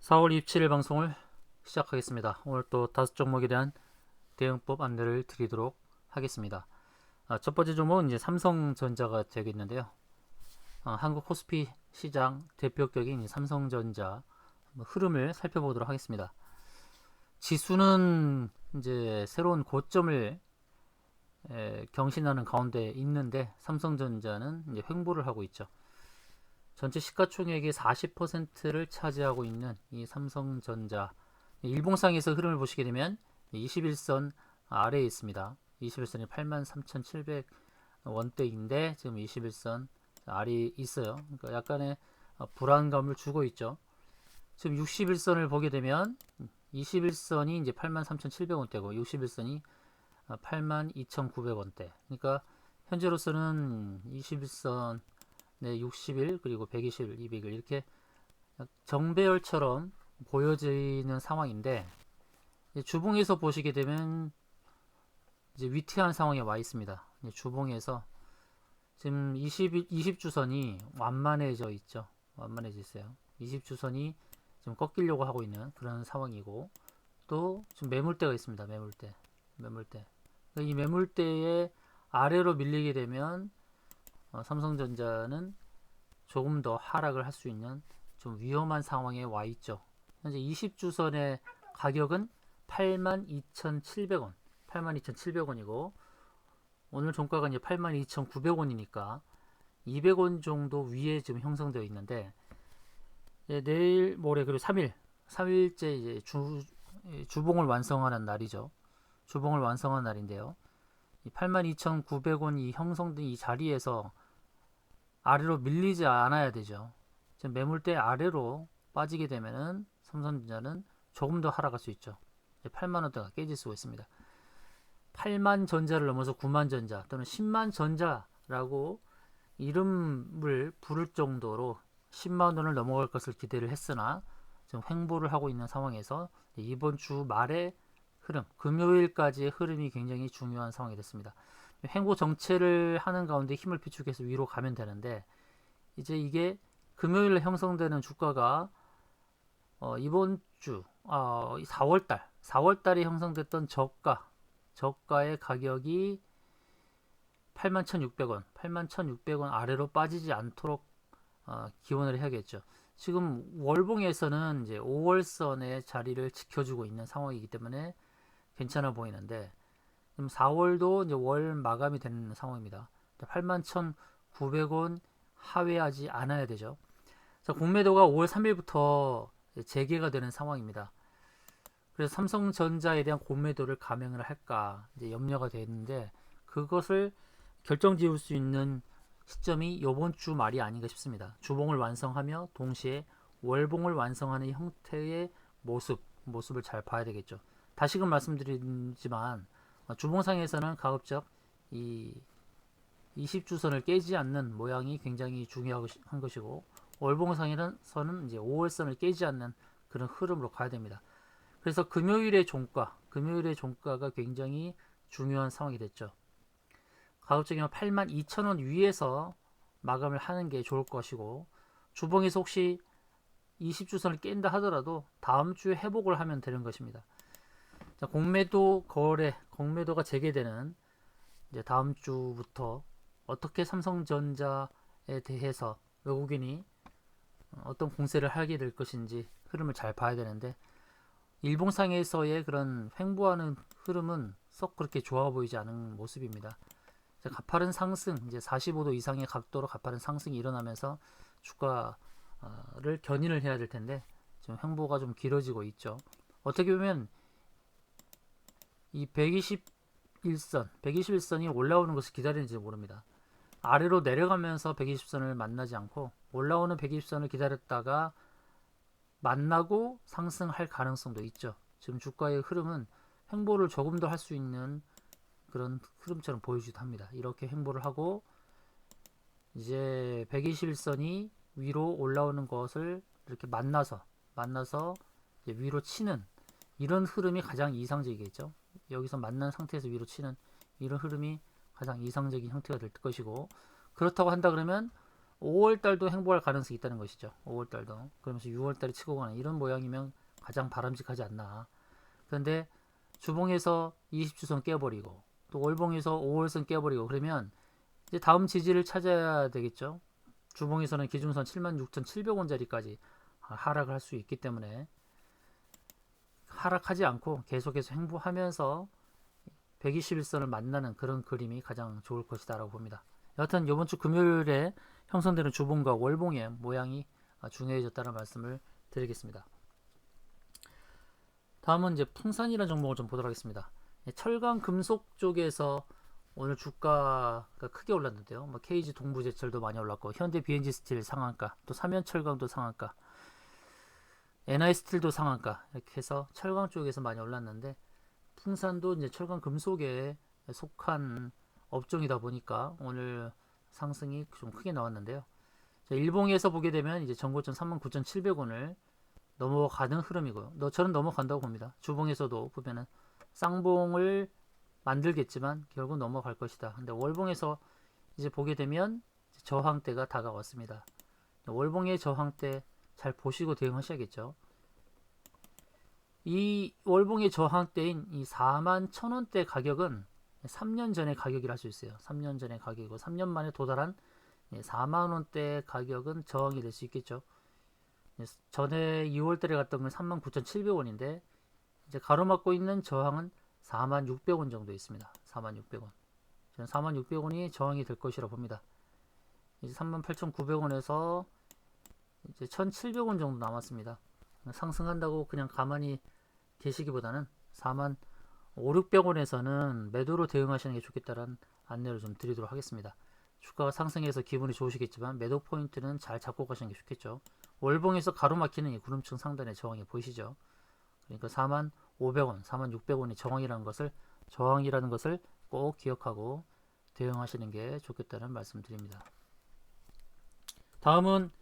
4월 27일 방송을 시작하겠습니다. 오늘 또 다섯 종목에 대한 대응법 안내를 드리도록 하겠습니다. 첫 번째 종목은 이제 삼성전자가 되겠는데요. 한국 코스피 시장 대표격인 삼성전자 흐름을 살펴보도록 하겠습니다. 지수는 이제 새로운 고점을 경신하는 가운데 있는데 삼성전자는 이제 횡보를 하고 있죠. 전체 시가총액의 40%를 차지하고 있는 이 삼성전자, 일봉상에서 흐름을 보시게 되면 21선 아래에 있습니다. 21선이 83,700원대인데 지금 21선 아래에 있어요. 그러니까 약간의 불안감을 주고 있죠. 지금 61선을 보게 되면 21선이 이제 83,700원대고 61선이 82,900원대. 그러니까 현재로서는 21선 네, 60일 그리고 120일, 200일 이렇게 정배열처럼 보여지는 상황인데 주봉에서 보시게 되면 이제 위태한 상황에 와 있습니다. 주봉에서 지금 20주선이 완만해져 있죠. 완만해져 있어요. 20주선이 지금 꺾이려고 하고 있는 그런 상황이고 또 지금 매물대가 있습니다. 매물대. 이 매물대에 아래로 밀리게 되면 삼성전자는 조금 더 하락을 할 수 있는 좀 위험한 상황에 와 있죠. 현재 20주선의 가격은 82,700원, 82,700원이고 오늘 종가가 이제 82,900원이니까 200원 정도 위에 지금 형성되어 있는데 내일 모레 그리고 3일째 이제 주봉을 완성하는 날이죠. 주봉을 완성한 날인데요. 82,900원이 형성된 이 자리에서 아래로 밀리지 않아야 되죠. 지금 매물대 아래로 빠지게 되면은 삼성전자는 조금 더 하락할 수 있죠. 8만원대가 깨질 수가 있습니다. 8만 전자를 넘어서 9만 전자 또는 10만 전자라고 이름을 부를 정도로 10만원을 넘어갈 것을 기대를 했으나 지금 횡보를 하고 있는 상황에서 이번 주 말의 흐름, 금요일까지의 흐름이 굉장히 중요한 상황이 됐습니다. 횡보 정체를 하는 가운데 힘을 비축해서 위로 가면 되는데 이제 이게 금요일에 형성되는 주가가 이번 주 4월달에 형성됐던 저가의 가격이 81,600원, 81,600원 아래로 빠지지 않도록 기원을 해야겠죠. 지금 월봉에서는 이제 5월선의 자리를 지켜주고 있는 상황이기 때문에 괜찮아 보이는데 지금 4월도 이제 월 마감이 되는 상황입니다. 81,900원 하회하지 않아야 되죠. 자, 공매도가 5월 3일부터 재개가 되는 상황입니다. 그래서 삼성전자에 대한 공매도를 감행을 할까 이제 염려가 되는데 그것을 결정 지을 수 있는 시점이 이번 주 말이 아닌가 싶습니다. 주봉을 완성하며 동시에 월봉을 완성하는 형태의 모습을 잘 봐야 되겠죠. 다시금 말씀드리지만 주봉상에서는 가급적 이 20주선을 깨지 않는 모양이 굉장히 중요한 것이고 월봉상에서는 이제 5월선을 깨지 않는 그런 흐름으로 가야 됩니다. 그래서 금요일의 종가가 굉장히 중요한 상황이 됐죠. 가급적이면 82,000원 위에서 마감을 하는 게 좋을 것이고 주봉에서 혹시 20주선을 깬다 하더라도 다음 주에 회복을 하면 되는 것입니다. 자, 공매도가 재개되는 이제 다음 주부터 어떻게 삼성전자에 대해서 외국인이 어떤 공세를 하게 될 것인지 흐름을 잘 봐야 되는데 일봉상에서의 그런 횡보하는 흐름은 썩 그렇게 좋아 보이지 않은 모습입니다. 가파른 상승, 이제 45도 이상의 각도로 가파른 상승이 일어나면서 주가를 견인을 해야 될 텐데 지금 횡보가 좀 길어지고 있죠. 어떻게 보면 이 121선이 올라오는 것을 기다리는지 모릅니다. 아래로 내려가면서 120선을 만나지 않고 올라오는 120선을 기다렸다가 만나고 상승할 가능성도 있죠. 지금 주가의 흐름은 횡보를 조금 더 할 수 있는 그런 흐름처럼 보여주기도 합니다. 이렇게 횡보를 하고 이제 121선이 위로 올라오는 것을 이렇게 만나서 이제 위로 치는 이런 흐름이 가장 이상적이겠죠. 여기서 만난 상태에서 위로 치는 이런 흐름이 가장 이상적인 형태가 될 것이고 그렇다고 한다 그러면 5월달도 행보할 가능성이 있다는 것이죠. 5월달도. 그러면서 6월달에 치고 가는 이런 모양이면 가장 바람직하지 않나. 그런데 주봉에서 20주선 깨버리고 또 월봉에서 5월선 깨버리고 그러면 이제 다음 지지를 찾아야 되겠죠. 주봉에서는 기준선 76,700원짜리까지 하락을 할 수 있기 때문에 하락하지 않고 계속해서 행보하면서 121선을 만나는 그런 그림이 가장 좋을 것이다 라고 봅니다. 여하튼 이번 주 금요일에 형성되는 주봉과 월봉의 모양이 중요해졌다는 말씀을 드리겠습니다. 다음은 이제 풍산이라는 종목을 좀 보도록 하겠습니다. 철강 금속 쪽에서 오늘 주가가 크게 올랐는데요. 뭐 KG 동부제철도 많이 올랐고 현대 BNG 스틸 상한가, 또 삼연철강도 상한가, NI 스틸도 상한가 이렇게 해서 철강 쪽에서 많이 올랐는데 풍산도 이제 철강 금속에 속한 업종이다 보니까 오늘 상승이 좀 크게 나왔는데요. 일봉에서 보게 되면 이제 전고점 39,700원을 넘어가는 흐름이고요. 저는 넘어간다고 봅니다. 주봉에서도 보면은 쌍봉을 만들겠지만 결국 넘어갈 것이다. 근데 월봉에서 이제 보게 되면 저항대가 다가왔습니다. 월봉의 저항대 잘 보시고 대응하셔야겠죠. 이 월봉의 저항대인 이 41,000원대 가격은 3년 전의 가격이라 할 수 있어요. 3년 전의 가격이고 3년 만에 도달한 4만원대 가격은 저항이 될 수 있겠죠. 전에 2월달에 갔던 건 39,700원인데 이제 가로막고 있는 저항은 46,000원 정도 있습니다. 46,000원. 저는 46,000원이 저항이 될 것이라 봅니다. 이제 38,900원에서 이제 1,700원 정도 남았습니다. 상승한다고 그냥 가만히 계시기보다는 45,600원에서는 매도로 대응하시는 게 좋겠다는 안내를 좀 드리도록 하겠습니다. 주가가 상승해서 기분이 좋으시겠지만 매도 포인트는 잘 잡고 가시는 게 좋겠죠. 월봉에서 가로막히는 이 구름층 상단의 저항이 보이시죠? 그러니까 45,500원, 46,000원이 저항이라는 것을 꼭 기억하고 대응하시는 게 좋겠다는 말씀 드립니다. 다음은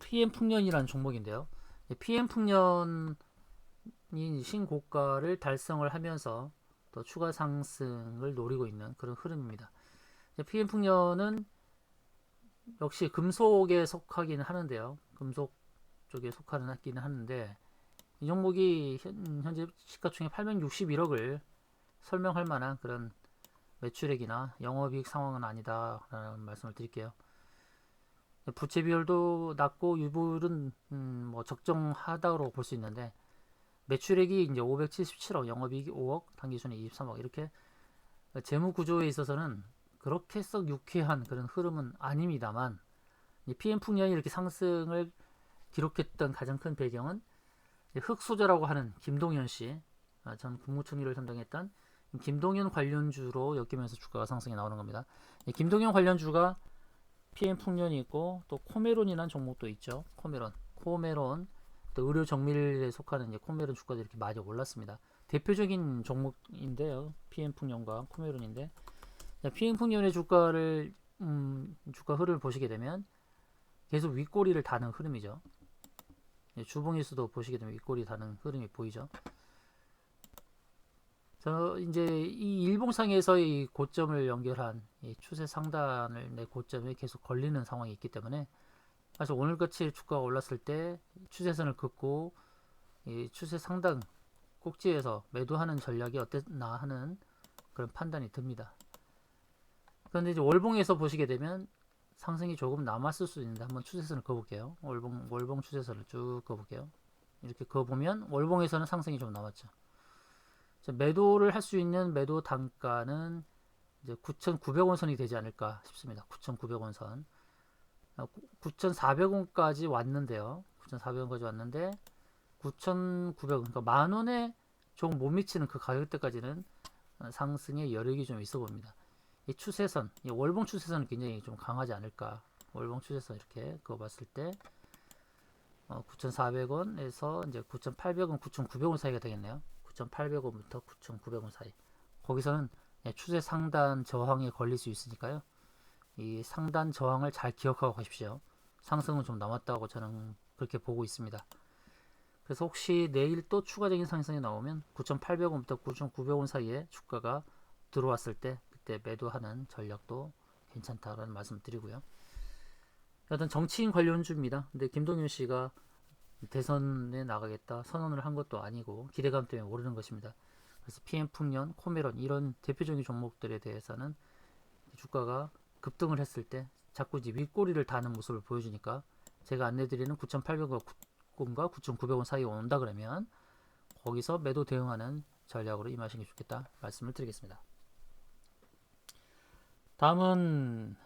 PM풍년이라는 종목인데요. PM풍년이 신고가를 달성을 하면서 또 추가 상승을 노리고 있는 그런 흐름입니다. PM풍년은 역시 금속에 속하기는 하는데요. 금속 쪽에 속하기는 하는데 이 종목이 현재 시가총액 861억을 설명할 만한 그런 매출액이나 영업이익 상황은 아니다라는 말씀을 드릴게요. 부채 비율도 낮고 유불은 뭐 적정하다고 볼 수 있는데 매출액이 이제 577억, 영업이익이 5억, 당기순이 23억 이렇게 재무 구조에 있어서는 그렇게 썩 유쾌한 그런 흐름은 아닙니다만 PM풍년이 이렇게 상승을 기록했던 가장 큰 배경은 흑수저라고 하는 김동연 씨, 전 국무총리를 담당했던 김동연 관련주로 엮이면서 주가가 상승이 나오는 겁니다. 김동연 관련주가 PM풍년이 있고 또 코메론이라는 종목도 있죠. 코메론 또 의료 정밀에 속하는 이제 코메론 주가도 이렇게 많이 올랐습니다. 대표적인 종목인데요. PM풍년과 코메론인데 PM풍년의 주가를 주가 흐름을 보시게 되면 계속 윗꼬리를 다는 흐름이죠. 주봉에서도 보시게 되면 윗꼬리 다는 흐름이 보이죠. 이제 이 일봉상에서의 고점을 연결한 이 추세 상단을 내 고점에 계속 걸리는 상황이 있기 때문에 사실 오늘같이 주가가 올랐을 때 추세선을 긋고 이 추세 상단 꼭지에서 매도하는 전략이 어땠나 하는 그런 판단이 듭니다. 그런데 이제 월봉에서 보시게 되면 상승이 조금 남았을 수 있는데 한번 추세선을 그어볼게요. 월봉 추세선을 쭉 그어볼게요. 이렇게 그어보면 월봉에서는 상승이 좀 남았죠. 매도를 할 수 있는 매도 단가는 이제 9,900원 선이 되지 않을까 싶습니다. 9,900원 선. 9,400원까지 왔는데요. 9,400원까지 왔는데 9,900원, 그러니까 만원에 조금 못 미치는 그 가격대까지는 상승의 여력이 좀 있어 봅니다. 이 추세선, 이 월봉 추세선은 굉장히 좀 강하지 않을까. 월봉 추세선 이렇게 그어봤을 때 9,400원에서 이제 9,800원, 9,900원 사이가 되겠네요. 9,800원부터 9,900원 사이. 거기서는 추세 상단 저항에 걸릴 수 있으니까요. 이 상단 저항을 잘 기억하고 가십시오. 상승은 좀 남았다고 저는 그렇게 보고 있습니다. 그래서 혹시 내일 또 추가적인 상승이 나오면 9,800원부터 9,900원 사이에 주가가 들어왔을 때 그때 매도하는 전략도 괜찮다라는 말씀 드리고요. 어떤 정치인 관련주입니다. 근데 김동연 씨가 대선에 나가겠다 선언을 한 것도 아니고 기대감 때문에 오르는 것입니다. 그래서 PM 풍년, 코메론 이런 대표적인 종목들에 대해서는 주가가 급등을 했을 때 자꾸 이제 윗꼬리를 다는 모습을 보여주니까 제가 안내드리는 9,800원과 9,900원 사이에 온다 그러면 거기서 매도 대응하는 전략으로 임하시는 게 좋겠다 말씀을 드리겠습니다. 다음은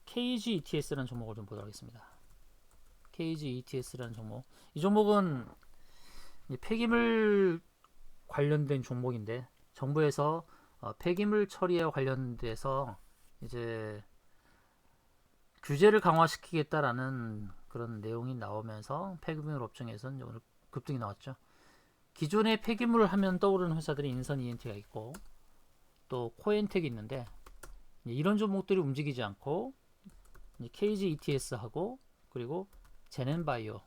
KGETS라는 종목을 좀 보도록 하겠습니다. KGETS라는 종목, 이 종목은 폐기물 관련된 종목인데 정부에서 폐기물 처리에 관련돼서 이제 규제를 강화시키겠다라는 그런 내용이 나오면서 폐기물 업종에서는 오늘 급등이 나왔죠. 기존의 폐기물을 하면 떠오르는 회사들이 인선 ENT가 있고 또 코엔텍이 있는데 이런 종목들이 움직이지 않고 KGETS하고 그리고 제넨바이오가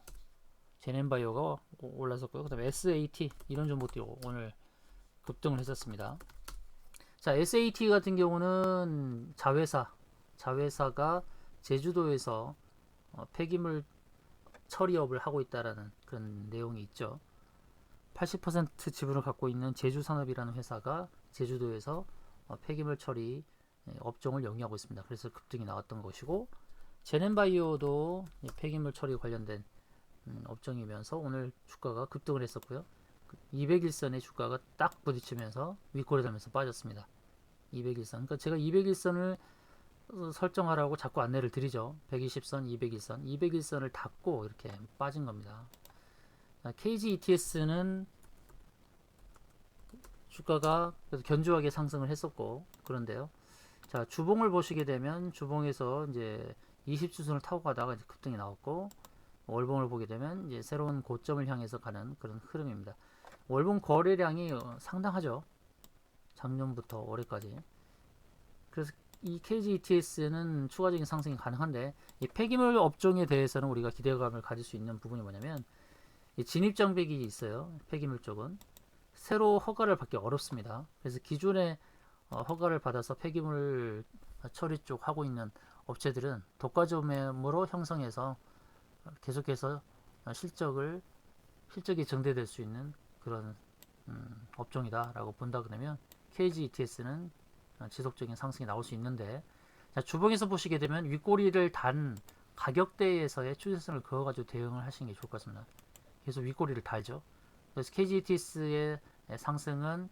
올라섰고요. 그 다음에 SAT 이런 종목들이 오늘 급등을 했었습니다. 자, SAT 같은 경우는 자회사가 제주도에서 폐기물 처리업을 하고 있다라는 그런 내용이 있죠. 80% 지분을 갖고 있는 제주산업이라는 회사가 제주도에서 폐기물 처리 업종을 영위하고 있습니다. 그래서 급등이 나왔던 것이고, 제넨바이오도 폐기물 처리 관련된 업종이면서 오늘 주가가 급등을 했었고요. 200일선의 주가가 딱 부딪히면서 윗골에 달면서 빠졌습니다. 200일선. 그러니까 제가 200일선을 설정하라고 자꾸 안내를 드리죠. 120선, 200일선. 200일선을 닫고 이렇게 빠진 겁니다. KGETS는 주가가 그래서 견조하게 상승을 했었고, 그런데요. 자, 주봉을 보시게 되면 주봉에서 이제 20주선을 타고 가다가 이제 급등이 나왔고, 월봉을 보게 되면 이제 새로운 고점을 향해서 가는 그런 흐름입니다. 월봉 거래량이 상당하죠. 작년부터 올해까지. 그래서 이 KGETS는 추가적인 상승이 가능한데, 이 폐기물 업종에 대해서는 우리가 기대감을 가질 수 있는 부분이 뭐냐면, 이 진입장벽이 있어요. 폐기물 쪽은 새로 허가를 받기 어렵습니다. 그래서 기존에 허가를 받아서 폐기물 처리 쪽 하고 있는 업체들은 독과점으로 형성해서 계속해서 실적이 증대될 수 있는 그런 업종이다라고 본다 그러면 KGETS는 지속적인 상승이 나올 수 있는데, 자, 주봉에서 보시게 되면 윗꼬리를 단 가격대에서의 추세선을 그어가지고 대응을 하시는 게 좋을 것 같습니다. 계속 윗꼬리를 달죠. 그래서 KGETS의 상승은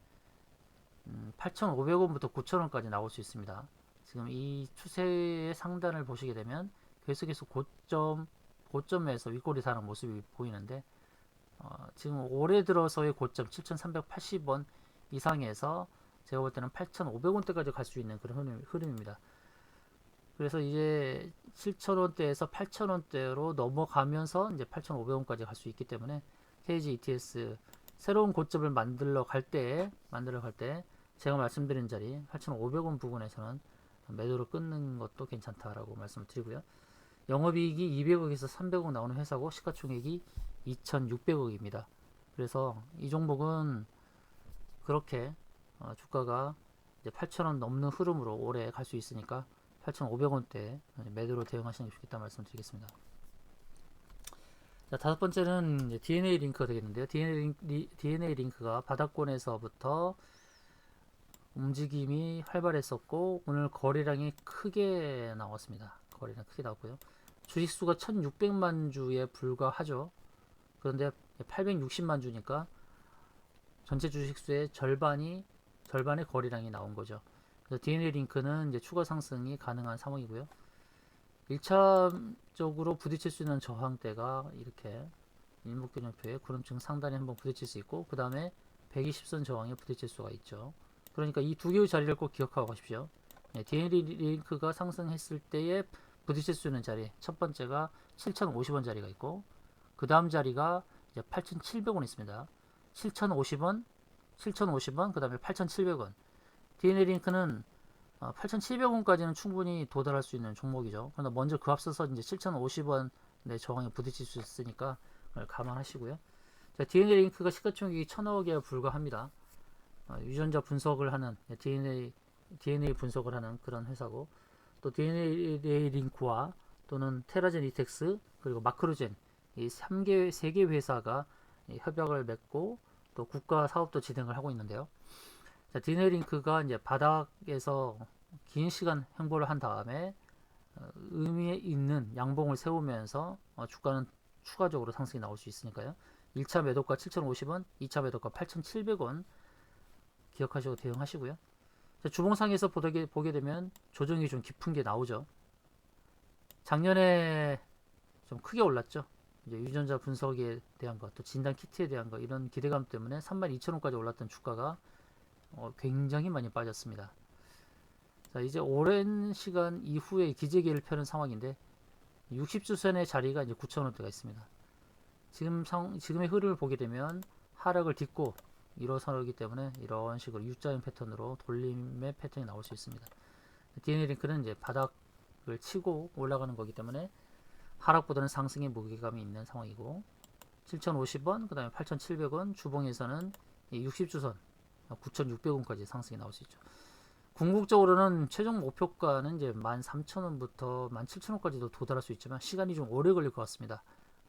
8,500원부터 9,000원까지 나올 수 있습니다. 지금 이 추세의 상단을 보시게 되면 계속해서 고점에서 윗꼬리 사는 모습이 보이는데, 지금 올해 들어서의 고점 7,380원 이상에서 제가 볼 때는 8,500원대까지 갈 수 있는 그런 흐름입니다. 그래서 이제 7,000원대에서 8,000원대로 넘어가면서 이제 8,500원까지 갈 수 있기 때문에 KGETS 새로운 고점을 만들러 갈 때 제가 말씀드린 자리 8,500원 부분에서는 매도를 끊는 것도 괜찮다라고 말씀을 드리고요. 영업이익이 200억에서 300억 나오는 회사고 시가총액이 2,600억입니다. 그래서 이 종목은 그렇게 주가가 이제 8,000원 넘는 흐름으로 올해 갈 수 있으니까 8,500원대 매도로 대응하시는 게 좋겠다 말씀드리겠습니다. 자, 다섯 번째는 DNA 링크가 되겠는데요. DNA 링크가 바닥권에서부터 움직임이 활발했었고 오늘 거래량이 크게 나왔습니다. 거래량 크게 나왔고요. 주식수가 1600만 주에 불과하죠. 그런데 860만 주니까 전체 주식수의 절반의 거래량이 나온 거죠. 그래서 DNA 링크는 이제 추가 상승이 가능한 상황이고요. 1차적으로 부딪힐 수 있는 저항대가 이렇게 일목균형표의 구름층 상단에 한번 부딪힐 수 있고, 그 다음에 120선 저항에 부딪힐 수가 있죠. 그러니까 이 두 개의 자리를 꼭 기억하고 가십시오. DNA 링크가 상승했을 때에 부딪힐 수 있는 자리, 첫 번째가 7,050원 자리가 있고, 그 다음 자리가 이제 8,700원 있습니다. 7,050원, 그 다음에 8,700원. DNA 링크는 8,700원까지는 충분히 도달할 수 있는 종목이죠. 그러나 먼저 그 앞서서 이제 7,050원 내 저항에 부딪힐 수 있으니까 감안하시고요. 자, DNA 링크가 시가총액이 1,000억에 불과합니다. 유전자 분석을 하는 DNA 분석을 하는 그런 회사고, 또 DNA 링크와 또는 테라젠 이텍스 그리고 마크로젠 이 3개 회사가 협약을 맺고 또 국가 사업도 진행을 하고 있는데요. 자, DNA 링크가 이제 바닥에서 긴 시간 횡보를 한 다음에 의미 있는 양봉을 세우면서 주가는 추가적으로 상승이 나올 수 있으니까요. 1차 매도가 7,050원, 2차 매도가 8,700원 기억하시고 대응하시고요. 자, 주봉상에서 보게 되면 조정이 좀 깊은 게 나오죠. 작년에 좀 크게 올랐죠. 이제 유전자 분석에 대한 것, 또 진단 키트에 대한 것 이런 기대감 때문에 32,000원까지 올랐던 주가가 굉장히 많이 빠졌습니다. 자, 이제 오랜 시간 이후에 기재기를 펴는 상황인데 60주선의 자리가 이제 9,000원대가 있습니다. 지금의 흐름을 보게 되면 하락을 딛고 일어서기 때문에 이런 식으로 U자형 패턴으로 돌림의 패턴이 나올 수 있습니다. DNA 링크는 이제 바닥을 치고 올라가는 거기 때문에 하락보다는 상승의 무게감이 있는 상황이고 7,050원, 그 다음에 8,700원, 주봉에서는 60주선 9,600원까지 상승이 나올 수 있죠. 궁극적으로는 최종 목표가는 이제 13,000원부터 17,000원까지도 도달할 수 있지만 시간이 좀 오래 걸릴 것 같습니다.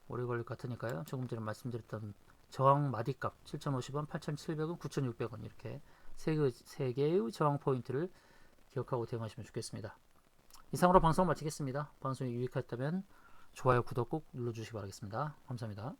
오래 걸릴 것 같으니까요. 조금 전에 말씀드렸던 저항 마디값 7,050원, 8,700원, 9,600원 이렇게 세 개의 저항 포인트를 기억하고 대응하시면 좋겠습니다. 이상으로 방송을 마치겠습니다. 방송이 유익했다면 좋아요, 구독 꼭 눌러주시기 바라겠습니다. 감사합니다.